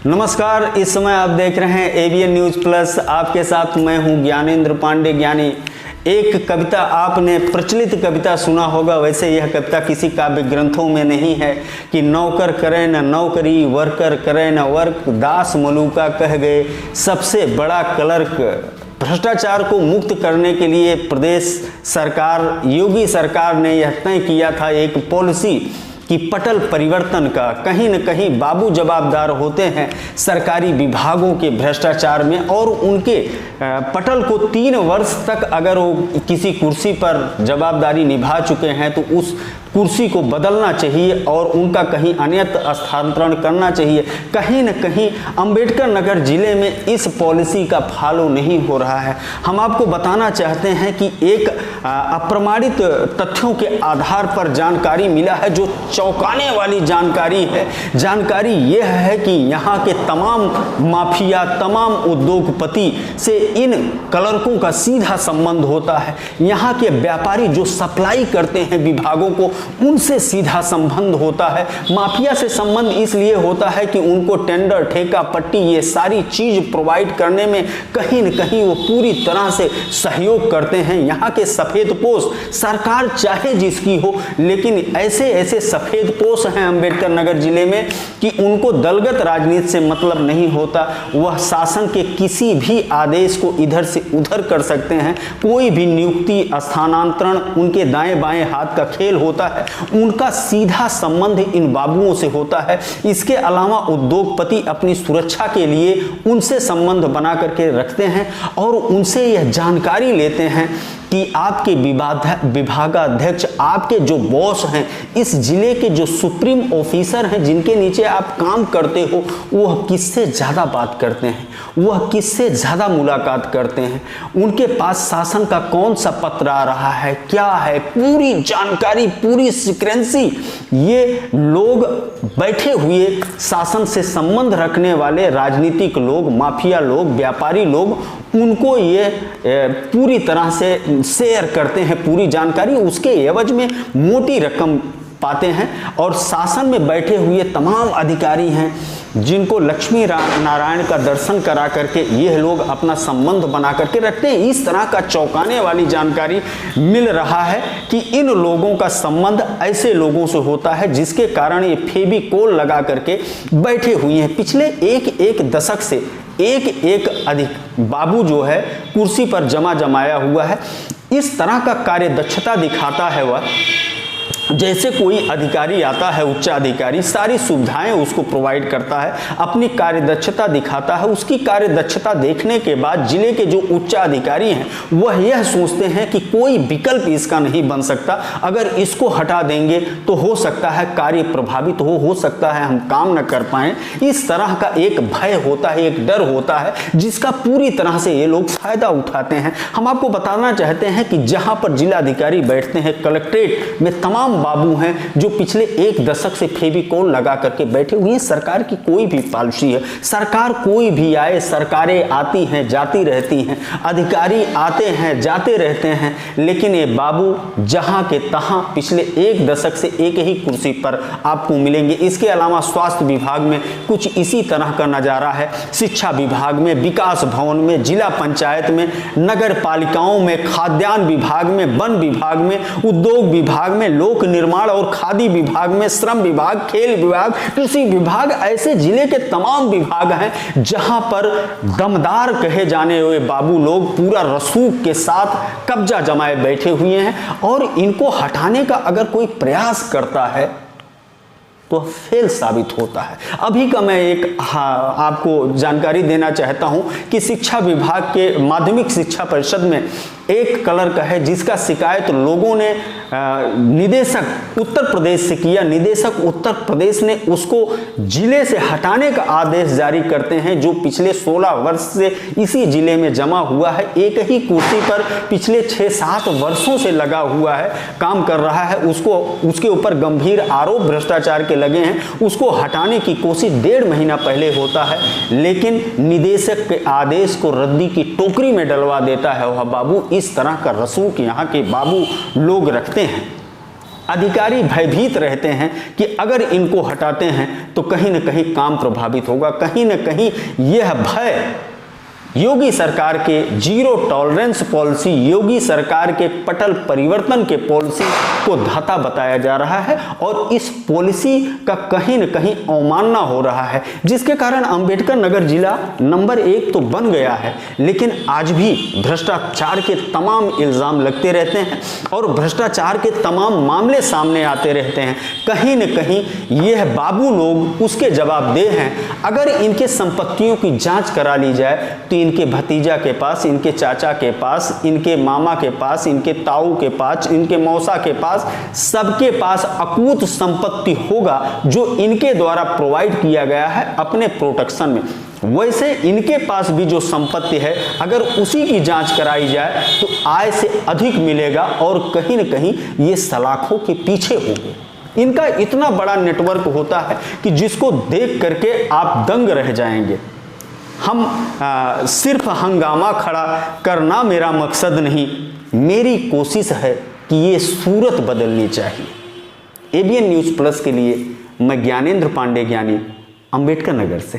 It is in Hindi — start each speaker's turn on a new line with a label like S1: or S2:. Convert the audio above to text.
S1: नमस्कार, इस समय आप देख रहे हैं एबीएन न्यूज प्लस। आपके साथ मैं हूं ज्ञानेंद्र पांडे ज्ञानी। एक कविता आपने प्रचलित कविता सुना होगा, वैसे यह कविता किसी काव्य ग्रंथों में नहीं है कि नौकर करे न नौकरी, वर्कर करे न वर्क, दास मलूका कह गए सबसे बड़ा क्लर्क। भ्रष्टाचार को मुक्त करने के लिए प्रदेश सरकार, योगी सरकार ने यह तय किया था एक पॉलिसी कि पटल परिवर्तन का। कहीं न कहीं बाबू जवाबदार होते हैं सरकारी विभागों के भ्रष्टाचार में, और उनके पटल को 3 वर्ष तक अगर वो किसी कुर्सी पर जवाबदारी निभा चुके हैं तो उस कुर्सी को बदलना चाहिए और उनका कहीं अन्यत्र स्थानांतरण करना चाहिए। कहीं न कहीं अंबेडकर नगर जिले में इस पॉलिसी का फॉलो नहीं हो रहा है। हम आपको बताना चाहते हैं कि एक अप्रमाणित तथ्यों के आधार पर जानकारी मिला है, जो चौंकाने वाली जानकारी है। जानकारी यह है कि यहाँ के तमाम माफिया, तमाम उद्योगपति से इन क्लर्कों का सीधा संबंध होता है। यहाँ के व्यापारी जो सप्लाई करते हैं विभागों को, उनसे सीधा संबंध होता है। माफिया से संबंध इसलिए होता है कि उनको टेंडर, ठेका पट्टी, ये सारी चीज प्रोवाइड करने में कहीं न कहीं वो पूरी तरह से सहयोग करते हैं। यहाँ के सफेदपोश सरकार चाहे जिसकी हो, लेकिन ऐसे ऐसे सफेदपोश हैं अंबेडकर नगर जिले में कि उनको दलगत राजनीति से मतलब नहीं होता। वह शासन के किसी भी आदेश को इधर से उधर कर सकते हैं। कोई भी नियुक्ति, स्थानांतरण उनके दाएं बाएं हाथ का खेल होता है। उनका सीधा संबंध इन बाबुओं से होता है। इसके अलावा उद्योगपति अपनी सुरक्षा के लिए उनसे संबंध बना करके रखते हैं और उनसे यह जानकारी लेते हैं कि आपके विभागाध्यक्ष, आपके जो बॉस हैं, इस जिले के जो सुप्रीम ऑफिसर हैं जिनके नीचे आप काम करते हो, वह किससे ज़्यादा बात करते हैं, वह किससे ज़्यादा मुलाकात करते हैं, उनके पास शासन का कौन सा पत्र आ रहा है, क्या है, पूरी जानकारी, पूरी सीक्रेंसी ये लोग बैठे हुए शासन से संबंध रखने वाले राजनीतिक लोग, माफिया लोग, व्यापारी लोग, उनको ये पूरी तरह से शेयर करते हैं पूरी जानकारी। उसके एवज में मोटी रकम पाते हैं। और शासन में बैठे हुए तमाम अधिकारी हैं जिनको लक्ष्मी नारायण का दर्शन करा करके ये लोग अपना संबंध बना करके रखते हैं। इस तरह का चौंकाने वाली जानकारी मिल रहा है कि इन लोगों का संबंध ऐसे लोगों से होता है जिसके कारण ये फेविकोल लगा करके बैठे हुए हैं। पिछले एक दशक से एक अधिक बाबू जो है कुर्सी पर जमाया हुआ है। इस तरह का कार्यदक्षता दिखाता है वह, जैसे कोई अधिकारी आता है, उच्च अधिकारी, सारी सुविधाएं उसको प्रोवाइड करता है, अपनी कार्यदक्षता दिखाता है। उसकी कार्यदक्षता देखने के बाद जिले के जो उच्च अधिकारी हैं वह यह सोचते हैं कि कोई विकल्प इसका नहीं बन सकता, अगर इसको हटा देंगे तो हो सकता है कार्य प्रभावित हो सकता है हम काम न कर पाएं। इस तरह का एक भय होता है, एक डर होता है, जिसका पूरी तरह से ये लोग फायदा उठाते हैं। हम आपको बताना चाहते हैं कि जहां पर जिलाधिकारी बैठते हैं, कलेक्ट्रेट में तमाम बाबू हैं जो पिछले 1 दशक से फेविकोल लगा करके बैठे हुए हैं। सरकार की कोई भी पॉलिसी है, सरकार कोई भी आए, सरकारें आती हैं जाती रहती हैं, अधिकारी आते हैं जाते रहते हैं, लेकिन ये बाबू जहां के तहां पिछले 1 दशक से एक ही कुर्सी पर आपको मिलेंगे। इसके अलावा स्वास्थ्य विभाग में कुछ इसी तरह का नजारा है, शिक्षा विभाग में, विकास भवन में, जिला पंचायत में, नगर पालिकाओं में, खाद्यान्न विभाग में, वन विभाग में, उद्योग विभाग में, लोक निर्माण और खादी विभाग में, श्रम विभाग, खेल विभाग, कृषि विभाग, ऐसे जिले के तमाम विभाग हैं जहां पर दमदार कहे जाने हुए बाबू लोग पूरा रसूख के साथ कब्जा जमाए बैठे हुए हैं। और इनको हटाने का अगर कोई प्रयास करता है तो फेल साबित होता है। अभी का मैं एक आपको जानकारी देना चाहता हूं कि शिक्षा विभाग के माध्यमिक शिक्षा परिषद में एक क्लर्क है जिसका शिकायत लोगों ने निदेशक उत्तर प्रदेश से किया। निदेशक उत्तर प्रदेश ने उसको जिले से हटाने का आदेश जारी करते हैं, जो पिछले 16 वर्ष से इसी जिले में जमा हुआ है, एक ही कुर्सी पर पिछले 6-7 वर्षों से लगा हुआ है, काम कर रहा है। उसके ऊपर गंभीर आरोप भ्रष्टाचार के लगे हैं। उसको हटाने की कोशिश 1.5 महीना पहले होता है, लेकिन निदेशक के आदेश को रद्दी की टोकरी में डलवा देता है वह बाबू। इस तरह का रसूख यहाँ के बाबू लोग रखते हैं। अधिकारी भयभीत रहते हैं कि अगर इनको हटाते हैं तो कहीं न कहीं काम प्रभावित होगा, कहीं न कहीं यह भय योगी सरकार के जीरो टॉलरेंस पॉलिसी, योगी सरकार के पटल परिवर्तन के पॉलिसी को धाता बताया जा रहा है और इस पॉलिसी का कहीं न कहीं अवमानना हो रहा है, जिसके कारण अंबेडकर नगर जिला नंबर 1 तो बन गया है, लेकिन आज भी भ्रष्टाचार के तमाम इल्ज़ाम लगते रहते हैं और भ्रष्टाचार के तमाम मामले सामने आते रहते हैं। कहीं न कहीं यह बाबू लोग उसके जवाबदेह हैं। अगर इनके संपत्तियों की जाँच करा ली जाए तो इनके भतीजा के पास, इनके चाचा के पास, इनके मामा के पास, इनके ताऊ के पास, इनके मौसा के पास, सबके पास अकूत संपत्ति होगा जो इनके द्वारा प्रोवाइड किया गया है अपने प्रोटेक्शन में। वैसे इनके पास भी जो संपत्ति है अगर उसी की जांच कराई जाए तो आय से अधिक मिलेगा और कहीं न कहीं ये सलाखों के पीछे होंगे। इनका इतना बड़ा नेटवर्क होता है कि जिसको देख करके आप दंग रह जाएंगे। हम सिर्फ हंगामा खड़ा करना मेरा मकसद नहीं, मेरी कोशिश है कि ये सूरत बदलनी चाहिए। एबीएन न्यूज़ प्लस के लिए मैं ज्ञानेंद्र पांडे ज्ञानी, अंबेडकर नगर से।